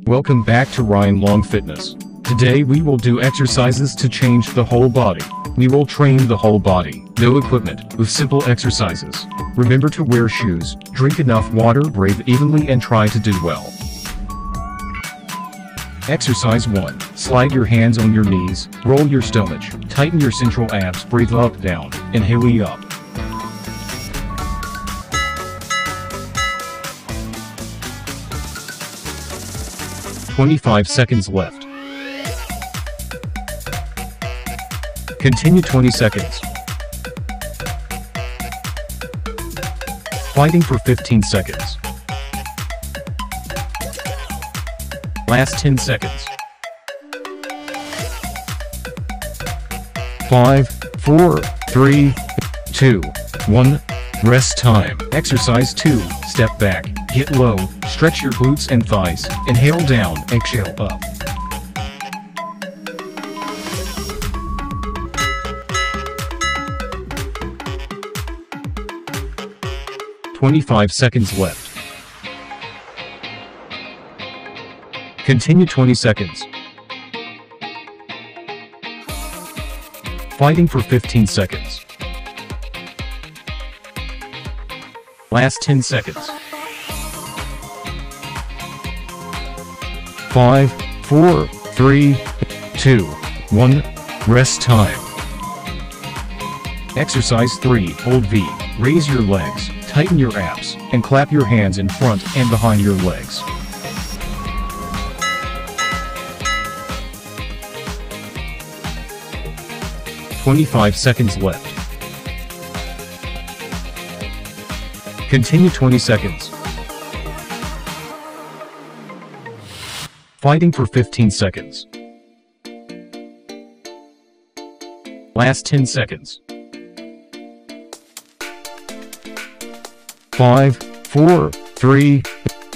Welcome back to Ryan Long Fitness. Today we will do exercises to change the whole body. We will train the whole body, no equipment, with simple exercises. Remember to wear shoes, drink enough water, breathe evenly and try to do well. Exercise 1. Slide your hands on your knees, roll your stomach, tighten your central abs, breathe up, down, inhale up. "25 seconds left. Continue 20 seconds. Fighting for 15 seconds. Last 10 seconds. 5, 4, 3, 2, 1. Rest time. Exercise 2. Step back, get low, stretch your glutes and thighs, inhale down, exhale up. "25 seconds left. Continue 20 seconds. Fighting for 15 seconds. Last 10 seconds. 5, 4, 3, 2, 1. Rest time. Exercise 3. Hold V. Raise your legs, tighten your abs, and clap your hands in front and behind your legs. "25 seconds left. Continue 20 seconds. Fighting for 15 seconds. Last 10 seconds. 5, 4, 3,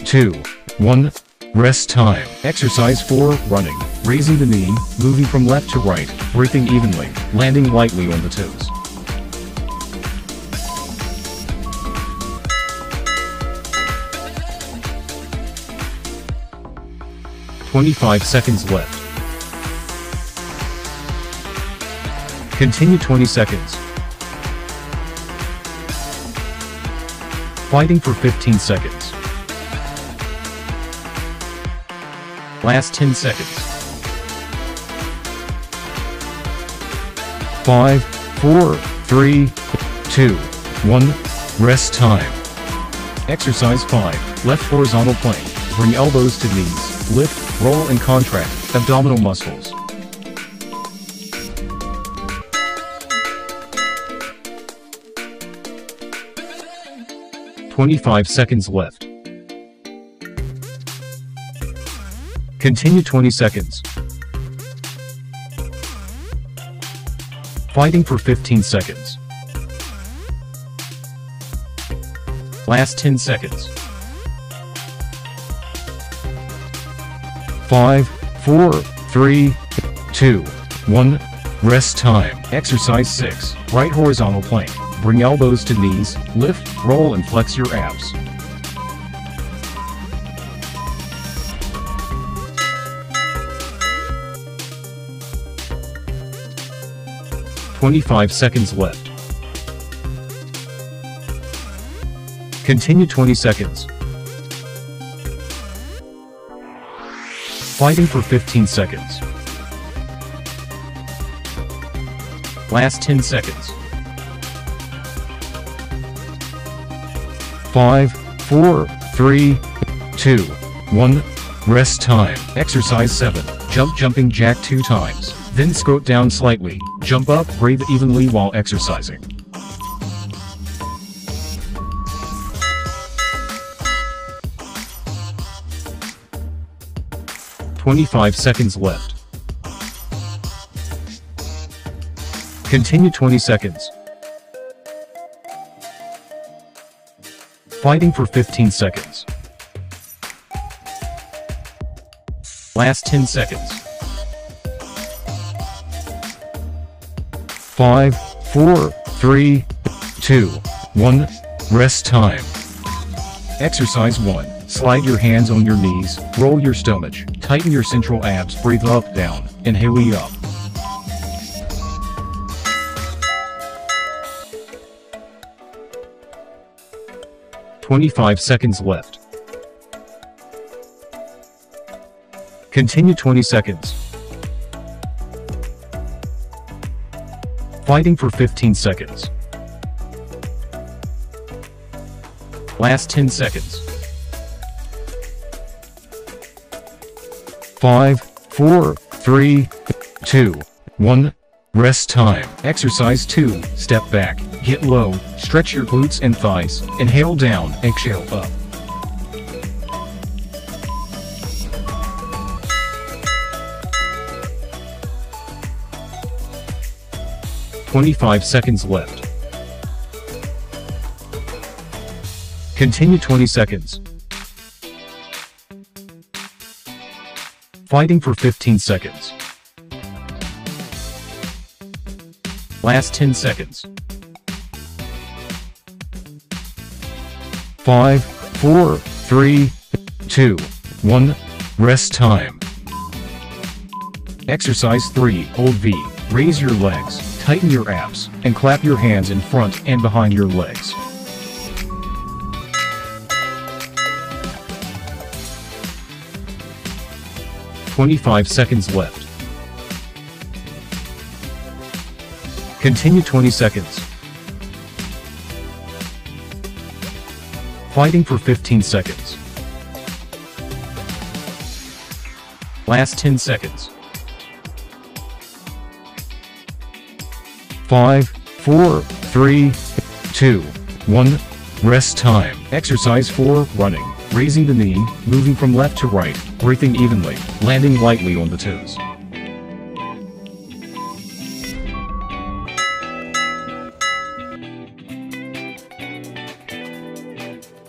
2, 1. Rest time. Exercise 4. Running. Raising the knee, moving from left to right, breathing evenly, landing lightly on the toes. "25 seconds left. Continue 20 seconds. Fighting for 15 seconds. Last 10 seconds. 5, 4, 3, 2, 1. Rest time. Exercise 5. Left horizontal plank. Bring elbows to knees. Lift, roll and contract abdominal muscles. "25 seconds left. Continue 20 seconds. Fighting for 15 seconds. Last 10 seconds. 5, 4, 3, 2, 1. Rest time. Exercise 6. Right horizontal plank. Bring elbows to knees, lift, roll and flex your abs. "25 seconds left. Continue 20 seconds. Fighting for 15 seconds. Last 10 seconds. 5, 4, 3, 2, 1. Rest time. Exercise 7. Jumping jack 2 times. Then squat down slightly. Jump up, breathe evenly while exercising. "25 seconds left. Continue 20 seconds. Fighting for 15 seconds. Last 10 seconds. 5, 4, 3, 2, 1. Rest time. Exercise 1. Slide your hands on your knees, roll your stomach, tighten your central abs, breathe up, down, inhale up. "25 seconds left. Continue 20 seconds. Fighting for 15 seconds. Last 10 seconds. 5, 4, 3, 2, 1. Rest time. Exercise 2. Step back, get low, stretch your glutes and thighs, inhale down, exhale up. "25 seconds left. Continue 20 seconds. Fighting for 15 seconds. Last 10 seconds. 5, 4, 3, 2, 1. Rest time. Exercise 3. Hold V. Raise your legs, tighten your abs, and clap your hands in front and behind your legs. "25 seconds left. Continue 20 seconds. Fighting for 15 seconds. Last 10 seconds. 5, 4, 3, 2, 1. Rest time. Exercise 4. Running. Raising the knee, moving from left to right, breathing evenly, landing lightly on the toes.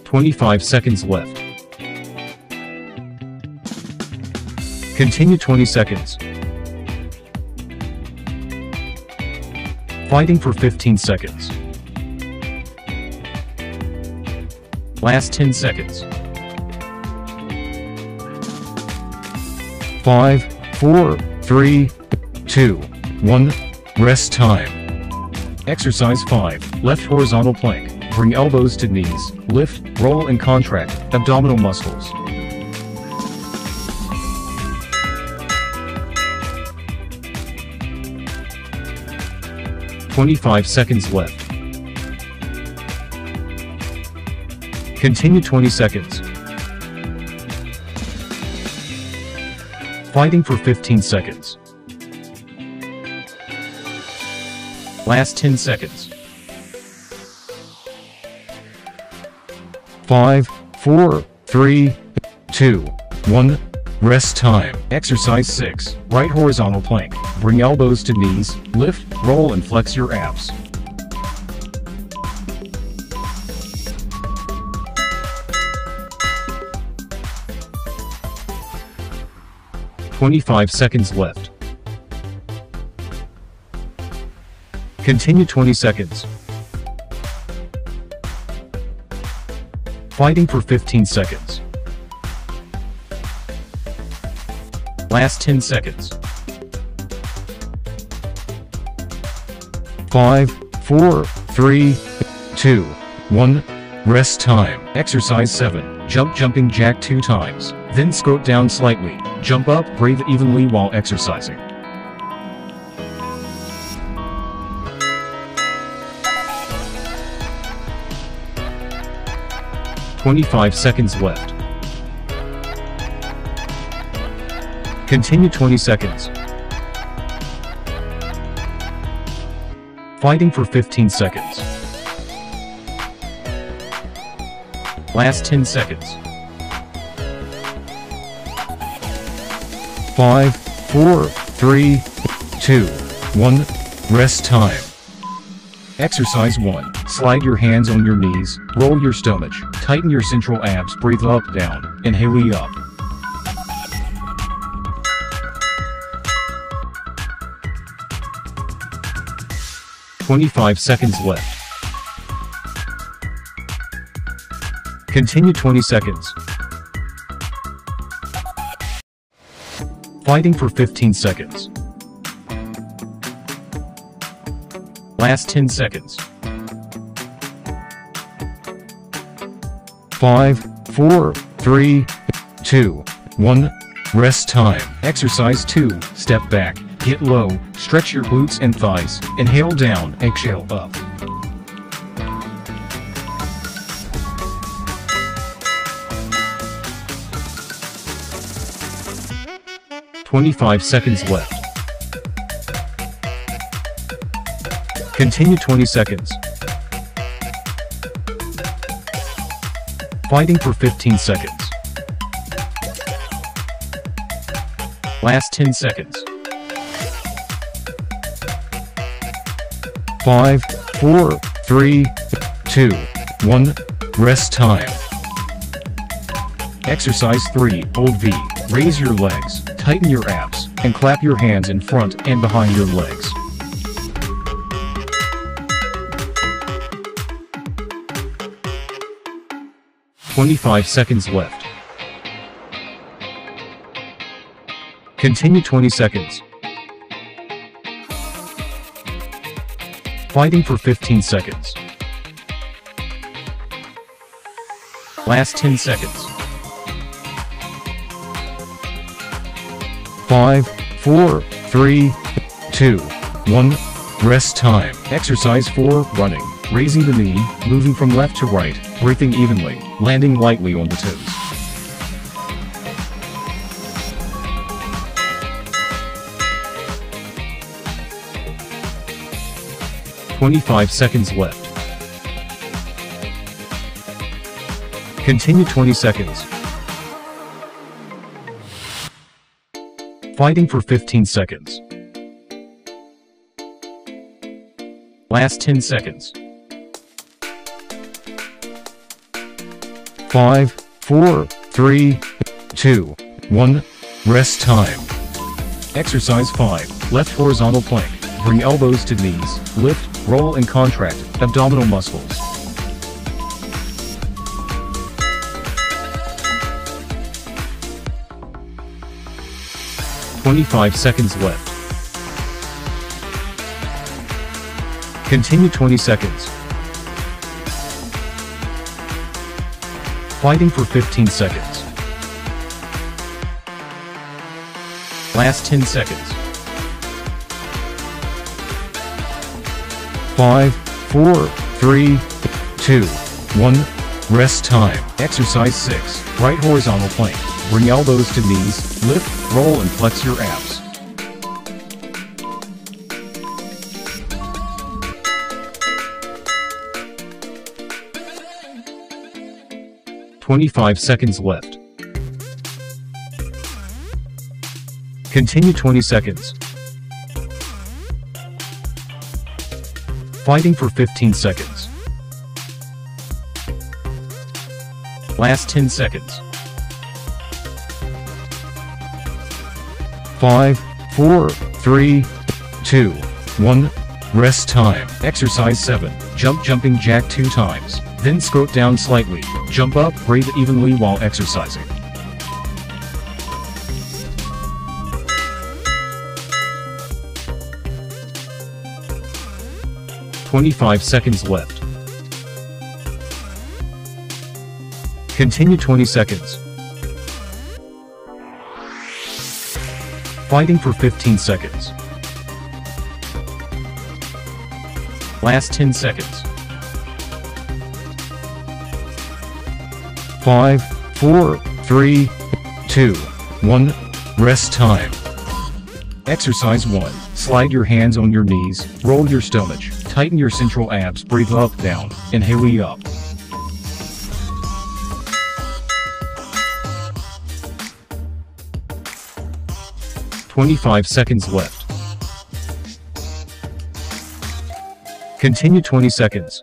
"25 seconds left. Continue 20 seconds. Fighting for 15 seconds. Last 10 seconds. 5, 4, 3, 2, 1. Rest time. Exercise 5. Left horizontal plank. Bring elbows to knees. Lift, roll and contract abdominal muscles. "25 seconds left. Continue 20 seconds. Fighting for 15 seconds. Last 10 seconds. 5, 4, 3, 2, 1. Rest time. Exercise 6. Right horizontal plank. Bring elbows to knees. Lift, roll and flex your abs. "25 seconds left. Continue 20 seconds. Fighting for 15 seconds. Last 10 seconds. 5, 4, 3, 2, 1. Rest time. Exercise 7. Jumping jack 2 times. Then squat down slightly. Jump up, breathe evenly while exercising. "25 seconds left. Continue 20 seconds. Fighting for 15 seconds. Last 10 seconds. 5, 4, 3, 2, 1. Rest time. Exercise 1. Slide your hands on your knees, roll your stomach, tighten your central abs, breathe up, down, inhale up. "25 seconds left. Continue 20 seconds. Fighting for 15 seconds. Last 10 seconds. 5, 4, 3, 2, 1. Rest time. Exercise 2. Step back. Get low. Stretch your glutes and thighs. Inhale down. Exhale up. 25 seconds left. Continue 20 seconds. Fighting for 15 seconds. Last 10 seconds. 5, 4, 3, 2, 1. Rest time. Exercise 3. Hold V. Raise your legs, tighten your abs, and clap your hands in front and behind your legs. "25 seconds left. Continue 20 seconds. Fighting for 15 seconds. Last 10 seconds. 5, 4, 3, 2, 1. Rest time. Exercise 4. Running. Raising the knee, moving from left to right, breathing evenly, landing lightly on the toes. "25 seconds left. Continue 20 seconds. Fighting for 15 seconds. Last 10 seconds. 5, 4, 3, 2, 1. Rest time. Exercise 5. Left horizontal plank. Bring elbows to knees. Lift, roll and contract abdominal muscles. 25 seconds left. Continue 20 seconds. Fighting for 15 seconds. Last 10 seconds. 5, 4, 3, 2, 1. Rest time. Exercise 6. Right horizontal plank. Bring elbows to knees. Lift, roll and flex your abs. "25 seconds left. Continue 20 seconds. Fighting for 15 seconds. Last 10 seconds. 5, 4, 3, 2, 1. Rest time. Exercise 7. Jumping jack 2 times. Then squat down slightly. Jump up, breathe evenly while exercising. "25 seconds left. Continue 20 seconds. Fighting for 15 seconds. Last 10 seconds. 5, 4, 3, 2, 1. Rest time. Exercise 1. Slide your hands on your knees, roll your stomach, tighten your central abs, breathe up, down, inhale up. "25 seconds left. Continue 20 seconds.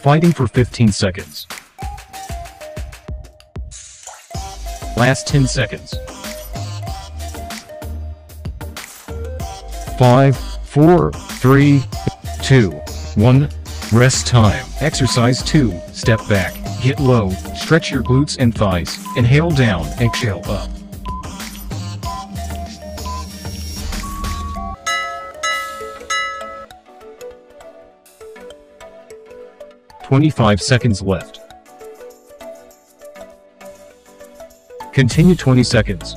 Fighting for 15 seconds. Last 10 seconds. 5, 4, 3, 2, 1. Rest time. Exercise 2. Step back. Get low. Stretch your glutes and thighs. Inhale down, exhale up. "25 seconds left. Continue 20 seconds.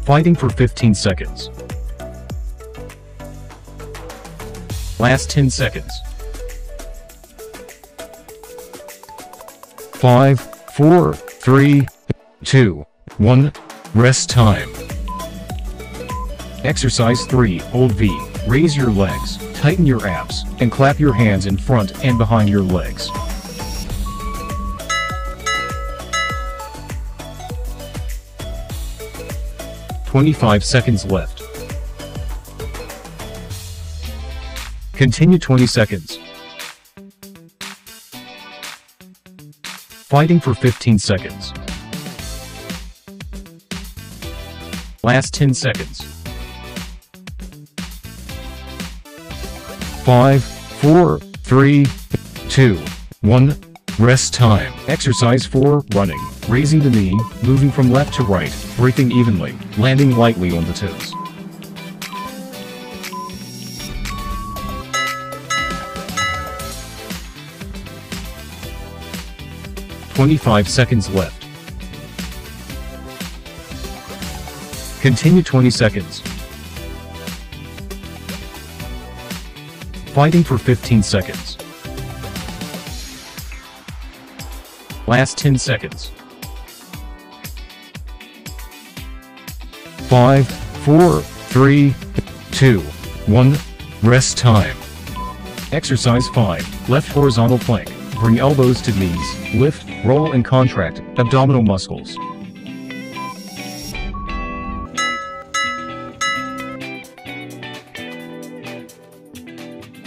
Fighting for 15 seconds. Last 10 seconds. 5, 4, 3, 2, 1. Rest time. Exercise 3, Hold V. Raise your legs, tighten your abs, and clap your hands in front and behind your legs. "25 seconds left. Continue 20 seconds. Fighting for 15 seconds. Last 10 seconds. 5, 4, 3, 2, 1. Rest time. Exercise 4, Running. Raising the knee, moving from left to right, breathing evenly, landing lightly on the toes. "25 seconds left. Continue 20 seconds. Fighting for 15 seconds. Last 10 seconds. 5, 4, 3, 2, 1. Rest time. Exercise 5, Left horizontal plank. Bring elbows to knees, lift, roll and contract abdominal muscles.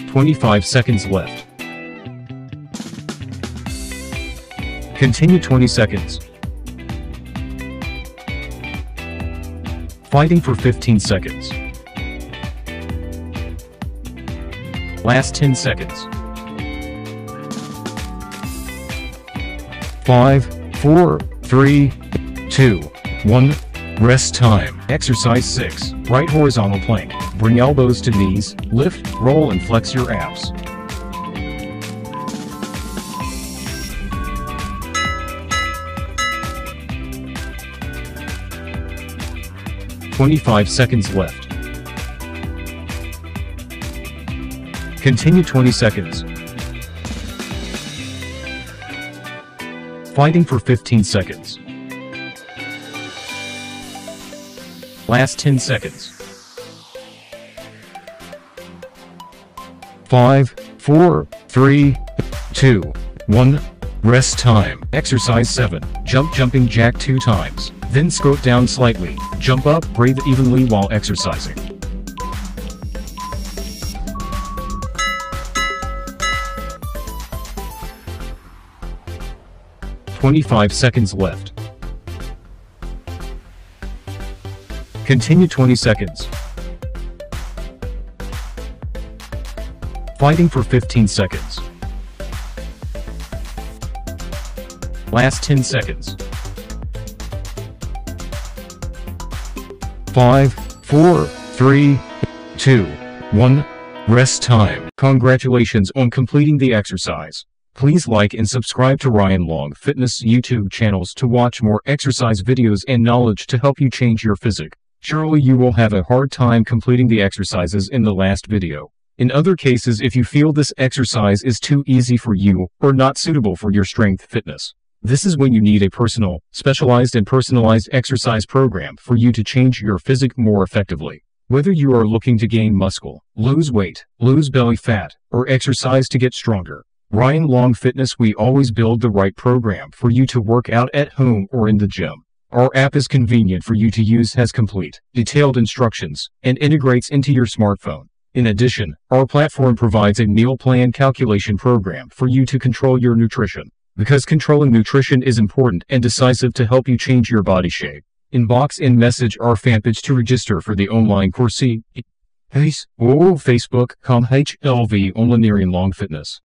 "25 seconds left. Continue 20 seconds. Fighting for 15 seconds. Last 10 seconds. 5, 4, 3, 2, 1. Rest time. Exercise 6, Right horizontal plank. Bring elbows to knees, lift, roll and flex your abs. "25 seconds left. Continue 20 seconds. Fighting for 15 seconds. Last 10 seconds. 5, 4, 3, 2, 1. Rest time. Exercise 7, Jumping jack 2 times. Then squat down slightly. Jump up, breathe evenly while exercising. "25 seconds left. Continue 20 seconds. Fighting for 15 seconds. Last 10 seconds. 5, 4, 3, 2, 1. Rest time. Congratulations on completing the exercise. Please like and subscribe to Ryan Long Fitness YouTube channels to watch more exercise videos and knowledge to help you change your physique. Surely you will have a hard time completing the exercises in the last video. In other cases, if you feel this exercise is too easy for you or not suitable for your strength fitness, this is when you need a specialized and personalized exercise program for you to change your physique more effectively. Whether you are looking to gain muscle, lose weight, lose belly fat, or exercise to get stronger, Ryan Long Fitness, we always build the right program for you to work out at home or in the gym. Our app is convenient for you to use, has complete, detailed instructions, and integrates into your smartphone. In addition, our platform provides a meal plan calculation program for you to control your nutrition, because controlling nutrition is important and decisive to help you change your body shape. Inbox and message our fan page to register for the online course. Facebook.com/HLV Online Long Fitness.